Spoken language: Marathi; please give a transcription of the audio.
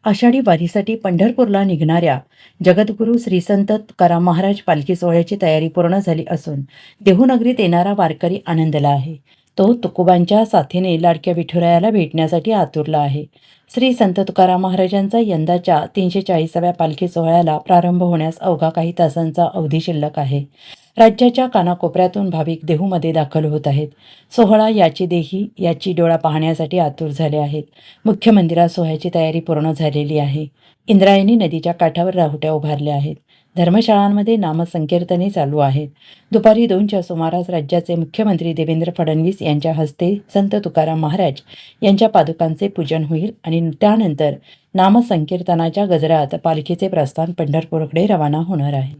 आषाढी वारीसाठी पंढरपूरला निघणाऱ्या जगद्गुरू श्री संत तुकाराम महाराज पालखी सोहळ्याची तयारी पूर्ण झाली असून देहूनगरीत येणारा वारकरी आनंदला आहे. तो तुकोबांच्या साथीने लाडक्या विठुरायाला भेटण्यासाठी आतुरला आहे. श्री संत तुकाराम महाराजांचा यंदाच्या 340व्या पालखी सोहळ्याला प्रारंभ होण्यास अवघा काही तासांचा अवधी शिल्लक आहे. राज्याच्या कानाकोपऱ्यातून भाविक देहूमध्ये दाखल होत आहेत. सोहळा याची देही याची डोळा पाहण्यासाठी आतुर झाले आहेत. मुख्य मंदिरात सोहळ्याची तयारी पूर्ण झालेली आहे. इंद्रायणी नदीच्या काठावर राहुट्या उभारल्या आहेत. धर्मशाळांमध्ये नामसंकीर्तने चालू आहेत. दुपारी 2च्या सुमारास राज्याचे मुख्यमंत्री देवेंद्र फडणवीस यांच्या हस्ते संत तुकाराम महाराज यांच्या पादुकांचे पूजन होईल आणि त्यानंतर नामसंकीर्तनाच्या गजरात पालखीचे प्रस्थान पंढरपूरकडे रवाना होणार आहे.